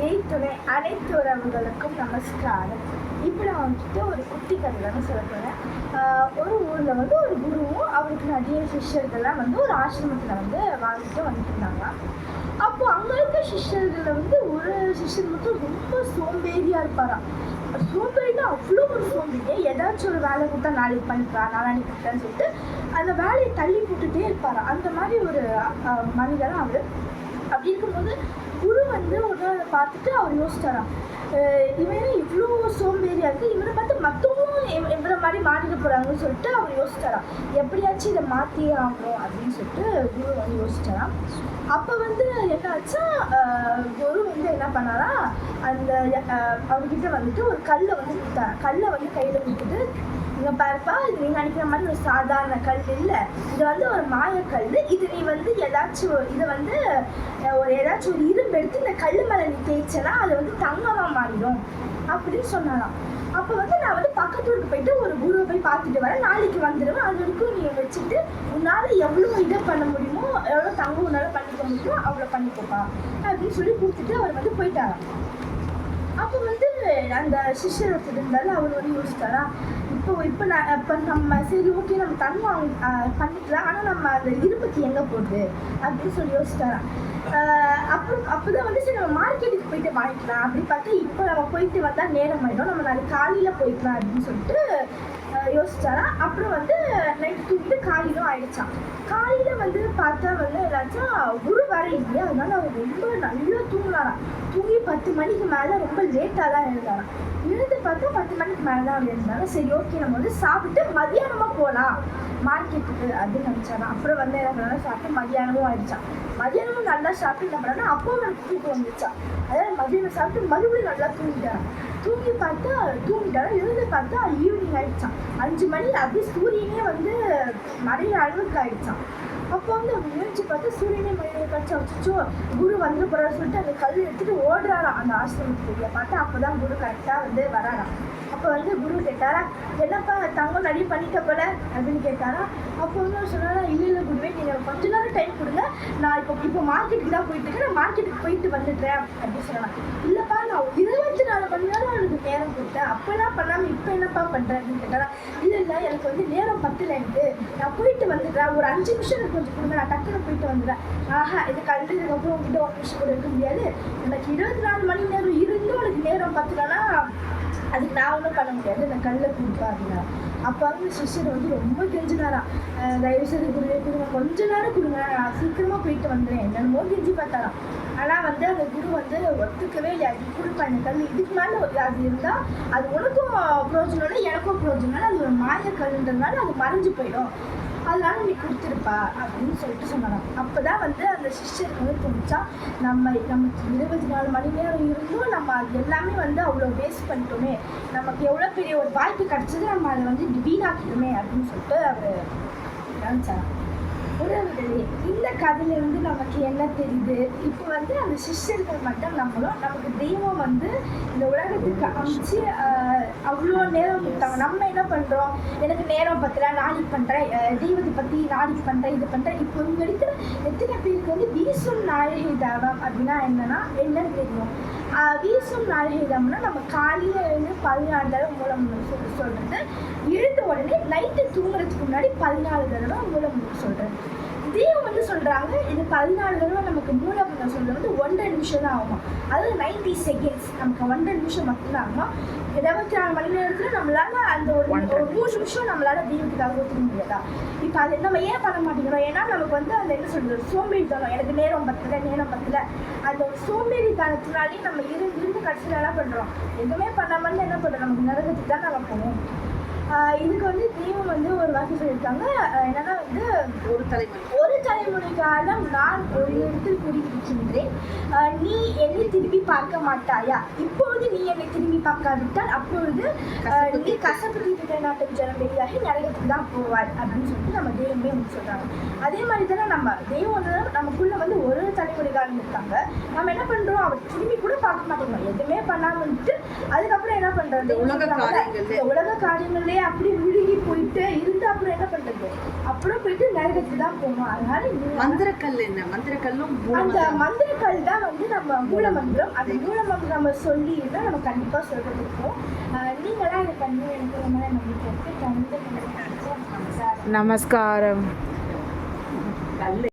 இணைத்துணை அனைத்து உறவுகளுக்கும் நமஸ்காரம். இப்போ நான் வந்துட்டு ஒரு குட்டி கதை தானே சொல்ல போகிறேன். ஒரு ஊரில் வந்து ஒரு குருவும் அவருக்கு நிறைய சிஷ்யர்கள்லாம் வந்து ஒரு ஆசிரமத்தில் வந்து வாழ்ந்துட்டு வந்துட்டு இருந்தாங்க. அப்போது அங்கே இருக்க சிஷ்யர்களில் வந்து ஒரு சிஷ்யர் மட்டும் ரொம்ப சோம்பேறியாக இருப்பாராம். சோம்பேறினா அவ்வளோ ஒரு சோம்பேறி. ஏதாச்சும் ஒரு வேலை கொடுத்தா நாளைக்கு பண்ணிக்கலாம், நாளைக்கு பண்ணிக்கலான்னு சொல்லிட்டு அந்த வேலையை தள்ளி போட்டுகிட்டே இருப்பாராம். அந்த மாதிரி ஒரு மனிதராக அவர். அப்படி இருக்கும்போது குரு வந்து ஒரு நாள் பார்த்துட்டு அவர் யோசிச்சாராம், இவனே இவ்வளோ சோம்பேறியா இருக்குது, இவனை பார்த்து மற்றவங்களும் இவரை மாதிரி மாறிட போகிறாங்கன்னு சொல்லிட்டு அவர் யோசிச்சாராம். எப்படியாச்சும் இதை மாற்றியே ஆகணும் அப்படின்னு சொல்லிட்டு குரு வந்து யோசிச்சாராம். அப்போ வந்து என்ன ஆச்சா, குரு வந்து என்ன பண்ணாரா, அந்த அவர்கிட்ட வந்துட்டு ஒரு கல்லை வந்து கொடுத்தாரா. கல்லை வந்து கையில் கொடுத்துட்டு, இங்கே பாருப்பா, இது நீ நினைக்கிற மாதிரி ஒரு சாதாரண கல் இல்லை, இது வந்து ஒரு மாயக்கல். இது நீ வந்து ஏதாச்சும் இதை வந்து ஏதாச்சும் ஒரு இரும்பு எடுத்து இந்த கல் மேலே நீ தேய்ச்சனா அது வந்து தங்கமாக மாறிடும் அப்படின்னு சொன்னாலாம். அப்போ வந்து நான் வந்து பக்கத்து ஊருக்கு போயிட்டு ஒரு குருவை போய் பார்த்துட்டு வரேன், நாளைக்கு வந்துடுவேன், அது வரைக்கும் நீ வச்சுட்டு உன்னால் எவ்வளோ இதை பண்ண முடியுமோ, எவ்வளோ தங்கம் உன்னால் பண்ணிக்க முடியுமோ அவ்வளோ பண்ணிக்கோப்பா அப்படின்னு சொல்லி கொடுத்துட்டு அவர் வந்து போயிட்டாராம். அப்போ வந்து அந்த சிஷ்யர் ஒருத்தர் இருந்தாலும் அவர் வந்து யோசிச்சாரா, இப்போ நம்ம சரி ஓகே நம்ம தங்கம் பண்ணிக்கலாம், ஆனால் நம்ம அந்த இரும்புக்கு எங்கே போகுது அப்படின்னு சொல்லி யோசிச்சாராம். அப்போதான் வந்து சரி நம்ம மார்க்கெட்டுக்கு போயிட்டு வாங்கிக்கலாம் அப்படின்னு பார்த்தா, இப்போ நம்ம போயிட்டு வந்தால் நேரம் ஆகிடும், நம்ம நாளைக்கு காலையில் போய்க்கலாம் அப்படின்னு சொல்லிட்டு யோசிச்சாரா. அப்புறம் வந்து நைட்டு தூங்கிட்டு காலையிலும் ஆயிடுச்சான். காலையில் வந்து பார்த்தா வந்து ஏதாச்சும் குரு வர இல்லையா, அதனால அவர் ரொம்ப நல்லா தூங்கினாராம். தூங்கி 10 மணிக்கு மேலே ரொம்ப லேட்டாக தான் எழுந்தாராம். எழுந்து பார்த்தா 10 மணிக்கு மேலே தான் எழுந்தாலும் சரி ஓகே நம்ம வந்து சாப்பிட்டு மதியானமாக போகலாம் மார்க்கெட்டுக்கு அப்படின்னு நினச்சாராம். அப்புறம் வந்து என்ன பண்ணாலும் சாப்பிட்டு மதியானமும் ஆயிடுச்சான். மதியானமும் நல்லா சாப்பிட்டு என்ன பண்ணாலும் அப்போ எனக்கு தூக்கம் வந்துச்சான். அதாவது மதியானம் சாப்பிட்டு மறுபடியும் நல்லா தூங்கிட்டாராம். தூங்கிட்டாலும் எழுந்து பார்த்தா ஈவினிங் ஆயிடுச்சான். 5 மணி அப்படியே சூரியனே வந்து மறைய அளவுக்கு ஆயிடுச்சான். அப்போ வந்து அவங்க எழுந்து பார்த்தா சூரியனே மழையை கடிச்சா வச்சுச்சோ குரு வந்து போகிறாரு சொல்லிட்டு அந்த கல் எடுத்துகிட்டு ஓடுறாராம் அந்த ஆசிரமத்துக்குள்ள. பார்த்தா அப்போ தான் குரு கரெக்டாக வந்து வராராம். அப்போ வந்து குரு கேட்டாரா, என்னப்பா தங்கம் நிறைய பண்ணிட்ட போல அப்படின்னு கேட்டாரா. அப்போ வந்து சொன்னாரா, இல்லை குருவே, நீங்கள் கொஞ்ச நேரம் டைம் கொடுங்க, நான் இப்போ மார்க்கெட்டுக்கு தான் போயிட்டு இருக்கேன், நான் மார்க்கெட்டுக்கு போயிட்டு வந்துடுறேன் அப்படின்னு சொன்னான். இல்லைப்பா நான் 24 மணி நேரம் எனக்கு நேரம் கொடுத்தேன், அப்போலாம் பண்ணாமல் இப்போ என்னப்பா பண்ணுறேன் அப்படின்னு கேட்டாரா. இல்லை எனக்கு வந்து நேரம் பத்தலை, எனக்கு நான் போயிட்டு வந்துடுறேன், ஒரு 5 நிமிஷம் எனக்கு கொஞ்சம் கொடுங்க, நான் டக்குன்னு போயிட்டு வந்துடுறேன். ஆஹா, இது கல்விதுக்கப்புறம் உங்ககிட்ட 1 நிமிஷம் கூட இருக்க முடியாது, எனக்கு 24 மணி நேரம் இருந்தும் எனக்கு நேரம் பத்தலைன்னா அதுக்கு நான் ஒன்றும் பண்ண முடியாது, நான் கல்லை கொடுப்பா அப்படின்னா. அப்போ வந்து சிஷ்யர் வந்து ரொம்ப கெஞ்சினாராம், தயவுசெய்து கொடுங்க, கொஞ்ச நேரம் கொடுங்க, நான் சீக்கிரமாக போயிட்டு வந்துடுறேன் என்னென்னமோ கெஞ்சி பார்த்தாராம். ஆனால் வந்து அந்த குரு வந்து ஒத்துக்கவே இல்லை. அது கொடுப்பா இந்த கல், இதுக்கு மேலே அது இருந்தால் அது உனக்கும் பிரயோஜனம் இல்லை எனக்கும் பிரயோஜனம் இல்லை, அது ஒரு மாயக்கல்ன்றதுனால அது மறைஞ்சு போயிடும், அதனால நீ கொடுத்துருப்பா அப்படின்னு சொல்லிட்டு சொன்னாராம். அப்போ தான் வந்து அந்த சிஷ்யருக்கு வந்து தோணுச்சா, நமக்கு 24 மணி நேரம் இருந்தும் நம்ம அது எல்லாமே வந்து அவ்வளோ வேஸ்ட் பண்ணிட்டோமே, நமக்கு எவ்வளோ பெரிய ஒரு வாய்ப்பு கிடச்சது, நம்ம அதை வந்து வீணாக்கிட்டோமே அப்படின்னு சொல்லிட்டு அவர் நினச்சாராம். உறவுகளே, இந்த கதையிலிருந்து நமக்கு என்ன தெரியுது, இப்போ வந்து அந்த சிஷ்யர்கள் மட்டும் நம்மளும் நமக்கு தெய்வம் வந்து இந்த உலகத்துக்கு அமைச்சு அவ்வளோ நேரம் கொடுத்தாங்க. நம்ம என்ன பண்ணுறோம், எனக்கு நேரம் பத்தல, நாளைக்கு பண்ணுறேன், தெய்வத்தை பற்றி நாளைக்கு பண்ணுறேன், இது பண்ணுறேன். இப்போ இங்கே இருக்கிற எத்தனை பேருக்கு வந்து வீசும் நாயகி தானம் அப்படின்னா என்னன்னு தெரியும். வீசும் நாயகி தானம்னா நம்ம காலையில் எழுந்து 14 தடவை மூலம் சொல்கிறது, எழுந்த உடனே நைட்டு தூங்குறதுக்கு முன்னாடி 14 தடவை மூலம் சொல்கிறது. இதையும் வந்து சொல்கிறாங்க, இது 14 தடவை நமக்கு மூலமந்திரம் சொல்கிறது வந்து 1.5 நிமிஷம் தான் ஆகும். அதாவது 90 செகண்ட்ஸ், நமக்கு 1.5 நிமிஷம் மட்டும்தான் ஆகும். 24 மணி நேரத்தில் நம்மளால் அந்த ஒரு 3 நிமிஷம் நம்மளால் தெய்வத்துக்காக ஒத்துக்க முடியாதா. இப்போ அது நம்ம ஏன் பண்ண மாட்டேங்கிறோம், ஏன்னா நமக்கு வந்து அந்த என்ன சொல்கிறது, சோம்பேறித்தனம், எனக்கு நேரம் பத்தல, அந்த ஒரு சோம்பேறித்தனத்தினாலே நம்ம இருந்து கடைசியில் என்ன பண்ணுறோம், எதுவுமே பண்ணாமல் என்ன பண்ணுறோம், நமக்கு நரகத்துக்கு தான் நம்ம போவோம். இதுக்கு வந்து தெய்வம் வந்து ஒரு வார்த்தை சொல்லியிருக்காங்க, என்னன்னா வந்து ஒரு தலைமுறை காலம் நான் ஒரு இடத்தில் கூறியிருக்கின்றேன், நீ என்னை திரும்பி பார்க்க மாட்டாயா, இப்பொழுது நீ என்னை திரும்பி பார்க்காவிட்டால் அப்பொழுது நீ கசப்பு தீர்த்த நாட்டம் ஜனம் வெளியாகி நரகத்துக்கு தான் போவார் அப்படின்னு சொல்லிட்டு நம்ம தெய்வமே வந்து சொல்கிறாங்க. அதே மாதிரி தானே நம்ம தெய்வம் வந்து நமக்குள்ளே வந்து ஒரு தலைமுறை காலம் இருக்காங்க, நம்ம என்ன பண்ணுறோம், பார்க்கணும், அவர் திரும்பி கூட பார்க்க மாட்டேங்கணும், எதுவுமே பண்ணாம வந்துட்டு அதுக்கப்புறம் என்ன பண்றது, உலக காரியங்களே அப்படி விழுகி போயிட்டு இருந்து அப்புறம் என்ன பண்றது, அப்புறம் போயிட்டு நரகத்துக்கு தான் போகணும். அதனால மந்திரக்கல் என்ன, மந்திரக்கல்லும் அந்த மந்திரக்கல் தான் வந்து நம்ம மூலமந்திரம். அந்த மூலமந்திரம் நம்ம சொல்லி இருந்தால் நம்ம கண்டிப்பா சொல்றது இருக்கும். நீங்களாம் இதை பண்ணி எனக்கு ரொம்ப நம்பிக்கை இருக்கு. நமஸ்காரம்.